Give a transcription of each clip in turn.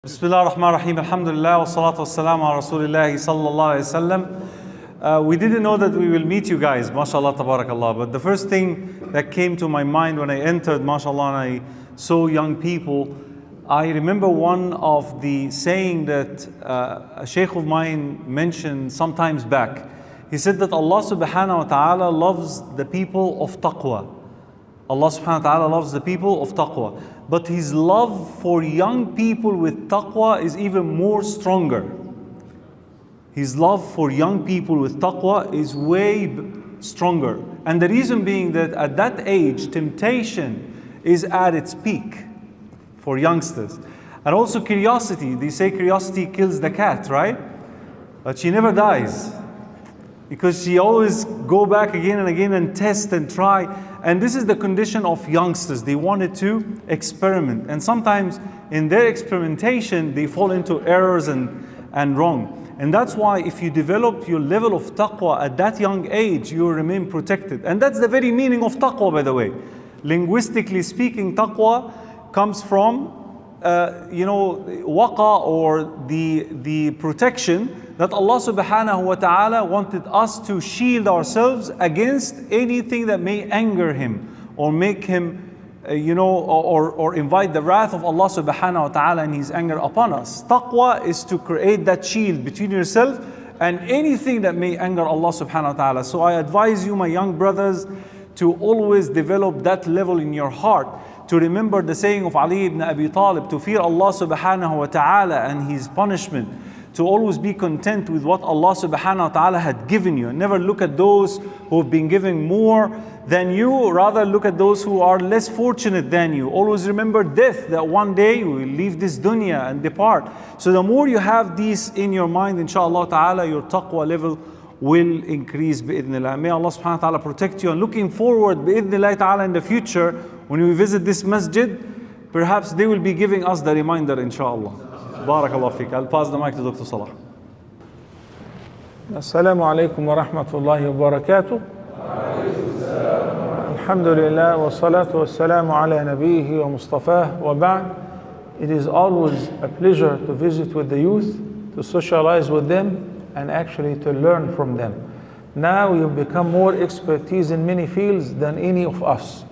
Bismillah ar-Rahman ar-Rahim, alhamdulillah, wa salatu wa salam ala rasulillahi sallallahu alayhi wasallam. We didn't know that we will meet you guys, mashallah, tabarakallah. But the first thing that came to my mind when I entered, mashallah, and I saw young people, I remember one of the saying that a sheikh of mine mentioned sometimes back. He said that Allah subhanahu wa ta'ala loves the people of taqwa. Allah subhanahu wa ta'ala loves the people of taqwa. But His love for young people with taqwa is even more stronger. His love for young people with taqwa is way stronger. And the reason being that at that age, temptation is at its peak for youngsters. And also curiosity. They say curiosity kills the cat, right? But she never dies. Because she always go back again and again and test and try. And this is the condition of youngsters. They wanted to experiment. And sometimes in their experimentation, they fall into errors and wrong. And that's why if you develop your level of taqwa at that young age, you will remain protected. And that's the very meaning of taqwa, by the way. Linguistically speaking, taqwa comes from, waqa, or the protection that Allah subhanahu wa ta'ala wanted us to shield ourselves against anything that may anger Him or make Him, or invite the wrath of Allah subhanahu wa ta'ala and His anger upon us. Taqwa is to create that shield between yourself and anything that may anger Allah subhanahu wa ta'ala. So I advise you, my young brothers, to always develop that level in your heart, to remember the saying of Ali ibn Abi Talib, to fear Allah subhanahu wa ta'ala and His punishment, to always be content with what Allah subhanahu wa ta'ala had given you. Never look at those who have been given more than you, rather look at those who are less fortunate than you. Always remember death, that one day you will leave this dunya and depart. So the more you have these in your mind, inshallah ta'ala, your taqwa level will increase bi'idhnillah. May Allah subhanahu wa ta'ala protect you. And looking forward bi'idhnillah ta'ala in the future, when we visit this masjid, perhaps they will be giving us the reminder, inshallah. Barakallah fiqh. I'll pass the mic to Dr. Salah. Assalamu alaikum wa rahmatullahi wa barakatuh. Alhamdulillah wa salatu wa salamu ala nabihi wa mustafah wa ba'd. It is always a pleasure to visit with the youth, to socialize with them, and actually to learn from them. Now you've become more expertise in many fields than any of us.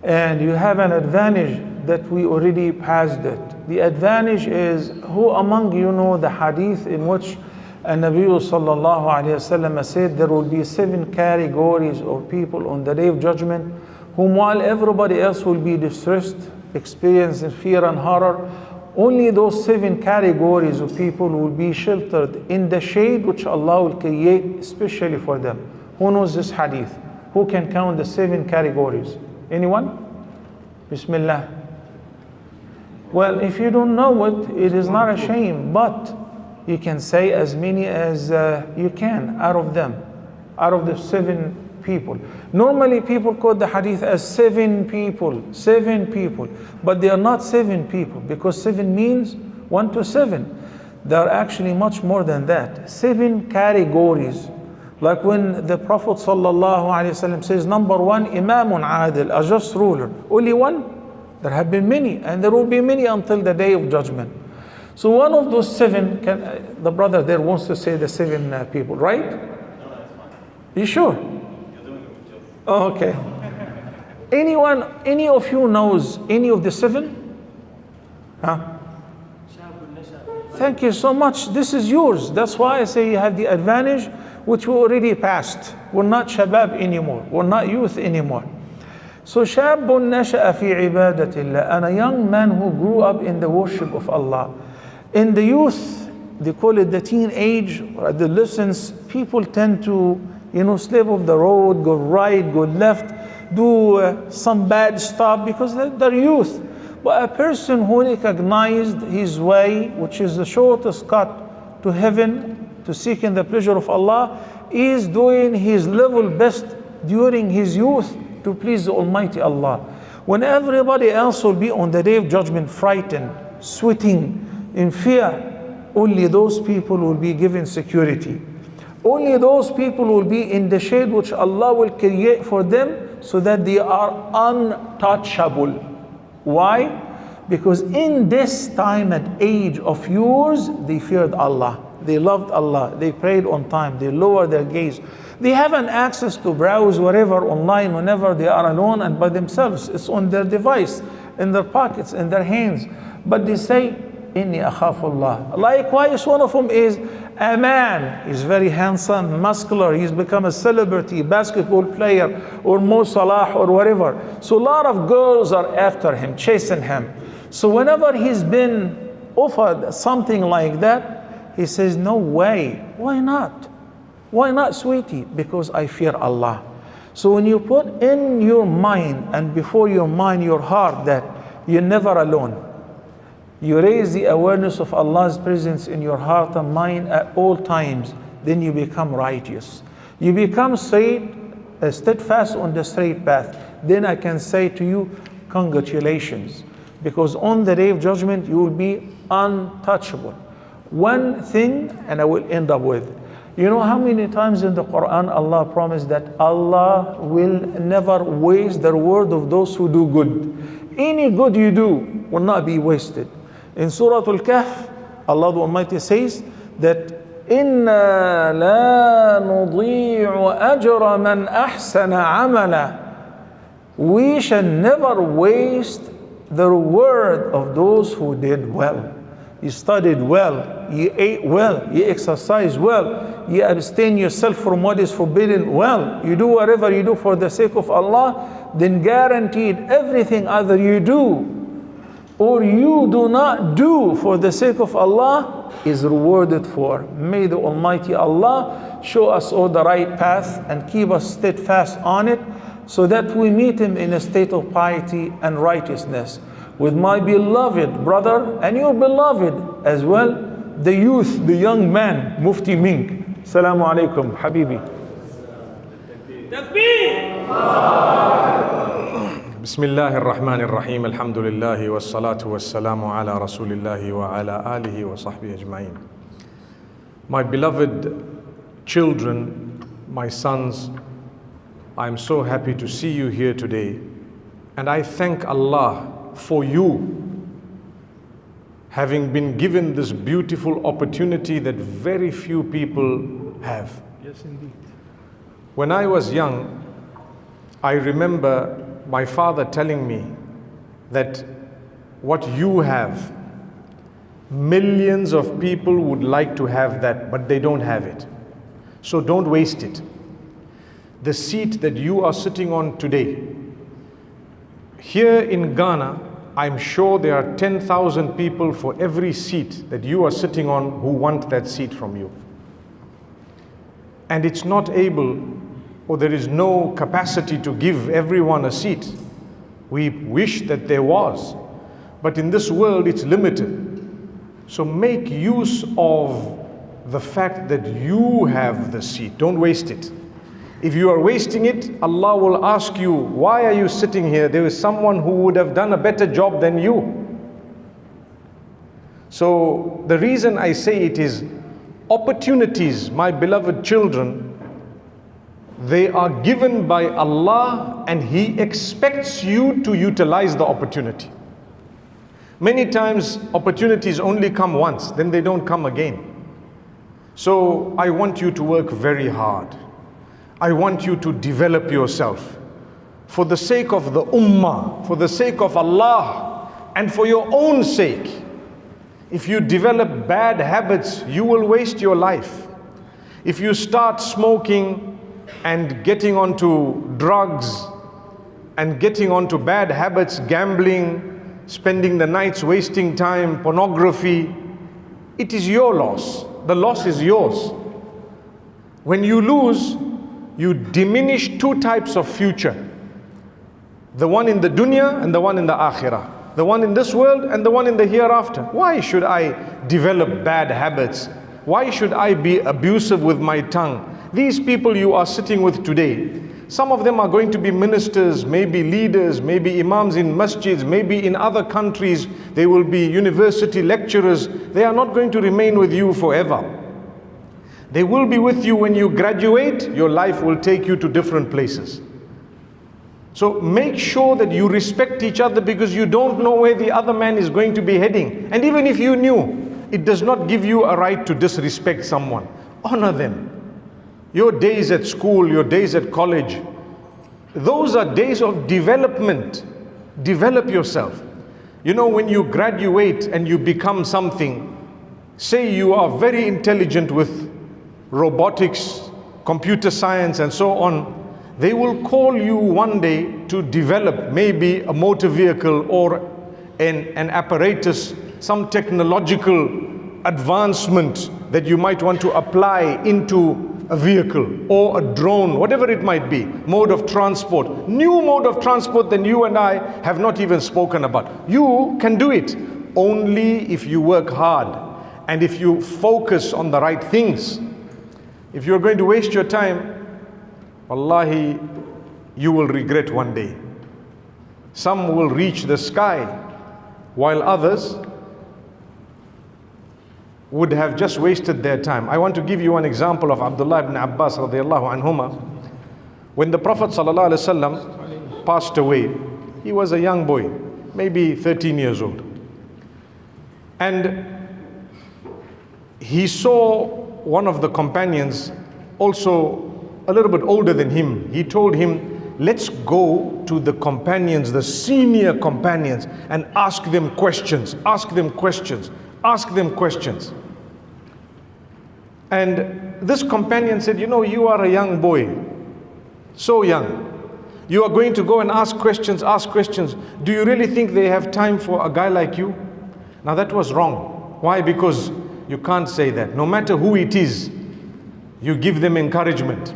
And you have an advantage that we already passed it. The advantage is, who among you know the hadith in which Nabi sallallahu alayhi wasallam said there will be 7 categories of people on the day of judgment, whom while everybody else will be distressed, experiencing fear and horror, only those 7 categories of people will be sheltered in the shade which Allah will create especially for them. Who knows this hadith? Who can count the 7 categories? Anyone? Bismillah. Well, if you don't know it, it is not a shame, but you can say as many as you can out of them, out of the 7 people. Normally people quote the hadith as 7 people, but they are not 7 people, because 7 means 1 to 7. There are actually much more than that. 7 categories. Like when the Prophet ﷺ says, number 1, Imamun Adil, a just ruler. Only one? There have been many, and there will be many until the day of judgment. So one of those 7, the brother there wants to say the 7 people, right? No, that's fine. You sure? You're doing a good job. Oh, okay. Any of you knows any of the 7? Huh? Thank you so much. This is yours. That's why I say you have the advantage, which we already passed. We're not shabab anymore. We're not youth anymore. So shabun nasha'a fi ibadatillah, and a young man who grew up in the worship of Allah. In the youth, they call it the teenage or adolescence, people tend to, slip off the road, go right, go left, do some bad stuff because they're youth. But a person who recognized his way, which is the shortest cut to heaven, to seek in the pleasure of Allah, is doing his level best during his youth to please the Almighty Allah. When everybody else will be on the day of judgment frightened, sweating, in fear, only those people will be given security. Only those people will be in the shade which Allah will create for them, so that they are untouchable. Why? Because in this time and age of yours, they feared Allah. They loved Allah. They prayed on time. They lowered their gaze. They haven't access to browse whatever online whenever they are alone and by themselves. It's on their device, in their pockets, in their hands. But they say, Inni akhafullah. Likewise, one of them is a man. He's very handsome, muscular. He's become a celebrity, basketball player, or Mo Salah, or whatever. So a lot of girls are after him, chasing him. So whenever he's been offered something like that, he says, no way. Why not? Why not, sweetie? Because I fear Allah. So when you put in your mind and before your mind, your heart, that you're never alone, you raise the awareness of Allah's presence in your heart and mind at all times, then you become righteous. You become steadfast on the straight path. Then I can say to you, congratulations. Because on the day of judgment, you will be untouchable. One thing, and I will end up with, you know how many times in the Quran Allah promised that Allah will never waste the reward of those who do good. Any good you do will not be wasted. In Surah Al-Kahf, Allah the Almighty says that إِنَّا لَا نُضِيعُ أَجْرَ مَنْ أَحْسَنَ عَمَلًا. We shall never waste the reward of those who did well. You studied well, you ate well, you exercised well, you abstain yourself from what is forbidden well, you do whatever you do for the sake of Allah, then guaranteed everything either you do or you do not do for the sake of Allah is rewarded for. May the Almighty Allah show us all the right path and keep us steadfast on it, so that we meet Him in a state of piety and righteousness. With my beloved brother and your beloved as well, the youth, the young man, Mufti Menk. Assalamu alaikum, Habibi. Bismillah ar-Rahman ar-Rahim. Alhamdulillah wa salatu wa salamu ala Rasulillahi wa ala alihi wa sahbihi ajma'in. My beloved children, my sons, I'm so happy to see you here today. And I thank Allah for you having been given this beautiful opportunity that very few people have. Yes, indeed. When I was young, I remember my father telling me that what you have, millions of people would like to have that, but they don't have it. So don't waste it. The seat that you are sitting on today, here in Ghana, I'm sure there are 10,000 people for every seat that you are sitting on who want that seat from you. And it's not able, or there is no capacity to give everyone a seat. We wish that there was, but in this world it's limited. So make use of the fact that you have the seat. Don't waste it. If you are wasting it, Allah will ask you, why are you sitting here? There is someone who would have done a better job than you. So the reason I say it is, opportunities, my beloved children, they are given by Allah and He expects you to utilize the opportunity. Many times opportunities only come once, then they don't come again. So I want you to work very hard. I want you to develop yourself for the sake of the ummah, for the sake of Allah, and for your own sake. If you develop bad habits, you will waste your life. If you start smoking and getting onto drugs and getting onto bad habits, gambling, spending the nights wasting time, pornography, it is your loss. The loss is yours. When you lose, you diminish two types of future. The one in the dunya and the one in the akhirah. The one in this world and the one in the hereafter. Why should I develop bad habits? Why should I be abusive with my tongue? These people you are sitting with today, some of them are going to be ministers, maybe leaders, maybe imams in masjids, maybe in other countries, they will be university lecturers. They are not going to remain with you forever. They will be with you when you graduate. Your life will take you to different places. So make sure that you respect each other, because you don't know where the other man is going to be heading. And even if you knew, it does not give you a right to disrespect someone. Honor them. Your days at school, your days at college, those are days of development. Develop yourself. You know, when you graduate and you become something, say you are very intelligent with robotics, computer science and so on, they will call you one day to develop maybe a motor vehicle or an apparatus, some technological advancement that you might want to apply into a vehicle or a drone, whatever it might be, mode of transport, new mode of transport that you and I have not even spoken about. You can do it only if you work hard and if you focus on the right things. If you're going to waste your time, wallahi, you will regret one day. Some will reach the sky, while others would have just wasted their time. I want to give you an example of Abdullah ibn Abbas radiallahu anhuma. When the Prophet sallallahu alaihi wasallam passed away, he was a young boy, maybe 13 years old. And he saw one of the companions, also a little bit older than him. He told him, let's go to the companions, the senior companions, and ask them questions, ask them questions, ask them questions. And this companion said, you know, you are a young boy, so young. You are going to go and ask questions, ask questions. Do you really think they have time for a guy like you? Now that was wrong. Why? Because you can't say that. No matter who it is, you give them encouragement.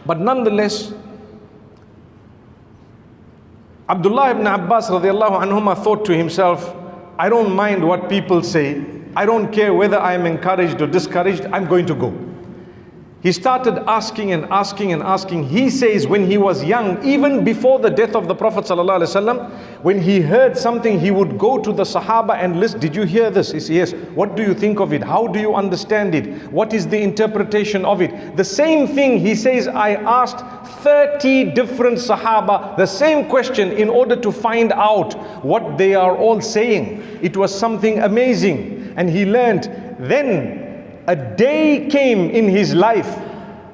But nonetheless, Abdullah ibn Abbas radiallahu anhuma thought to himself, I don't mind what people say. I don't care whether I am encouraged or discouraged. I'm going to go. He started asking and asking and asking. He says when he was young, even before the death of the Prophet ﷺ, when he heard something, he would go to the Sahaba and listen. Did you hear this? He says, yes. What do you think of it? How do you understand it? What is the interpretation of it? The same thing, he says, I asked 30 different Sahaba the same question in order to find out what they are all saying. It was something amazing. And he learned. Then a day came in his life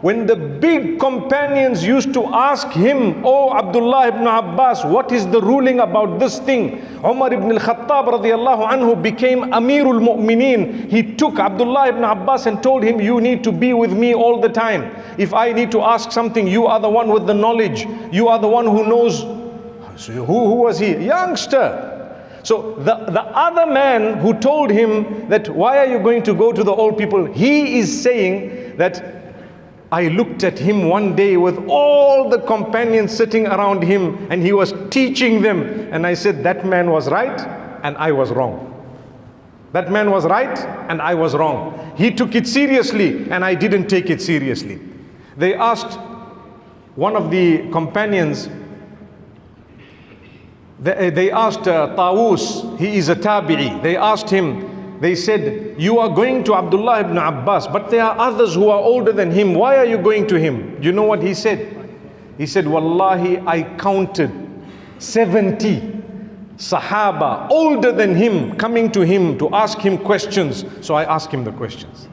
when the big companions used to ask him, Oh Abdullah ibn Abbas, what is the ruling about this thing? Umar ibn al-Khattab radiallahu anhu became Amirul Mu'mineen. He took Abdullah ibn Abbas and told him, you need to be with me all the time. If I need to ask something, you are the one with the knowledge. You are the one who knows. So who was he? Youngster. So the other man who told him that, why are you going to go to the old people? He is saying that I looked at him one day with all the companions sitting around him and he was teaching them. And I said, that man was right and I was wrong. That man was right and I was wrong. He took it seriously and I didn't take it seriously. They asked one of the companions, they asked Tawus, he is a tabi'i. They asked him, they said, you are going to Abdullah ibn Abbas, but there are others who are older than him. Why are you going to him? You know what he said? He said, Wallahi, I counted 70 Sahaba older than him coming to him to ask him questions. So I asked him the questions.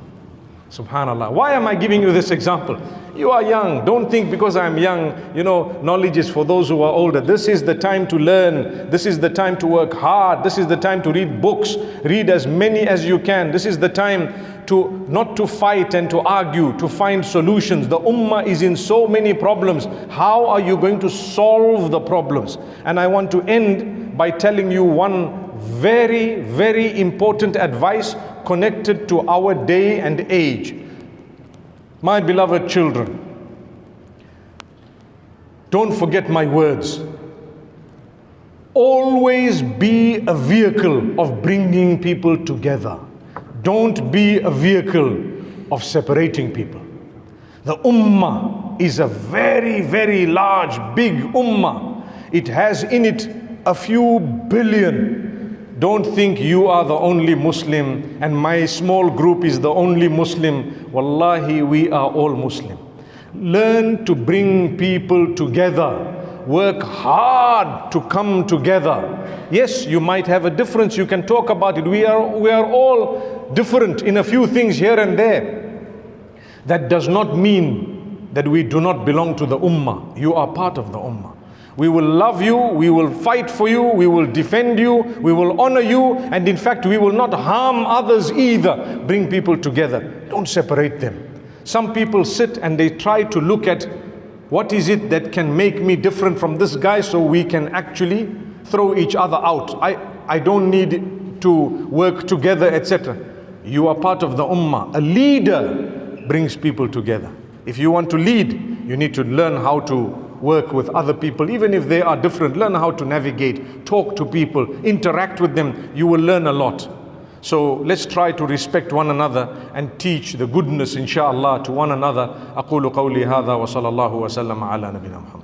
Subhanallah. Why am I giving you this example? You are young. Don't think because I'm young, knowledge is for those who are older. This is the time to learn. This is the time to work hard. This is the time to read books. Read as many as you can. This is the time to not to fight and to argue, to find solutions. The ummah is in so many problems. How are you going to solve the problems? And I want to end by telling you one very, very important advice connected to our day and age. My beloved children, don't forget my words. Always be a vehicle of bringing people together. Don't be a vehicle of separating people. The ummah is a very, very large, big ummah. It has in it a few billion. Don't think you are the only Muslim and my small group is the only Muslim. Wallahi, we are all Muslim. Learn to bring people together. work hard to come together. Yes, you might have a difference, you can talk about it. We are all different in a few things here and there. That does not mean that we do not belong to the ummah. You are part of the ummah. We will love you, we will fight for you, we will defend you, we will honor you, and in fact we will not harm others either. Bring people together, don't separate them. Some people sit and they try to look at what is it that can make me different from this guy so we can actually throw each other out. I don't need to work together, etc. You are part of the ummah. A leader brings people together. If you want to lead, you need to learn how to work with other people, even if they are different. Learn how to navigate, talk to people, interact with them. You will learn a lot. So let's try to respect one another and teach the goodness, inshallah, to one another. أقول قولي هذا وصلى الله وسلم على نبينا محمد.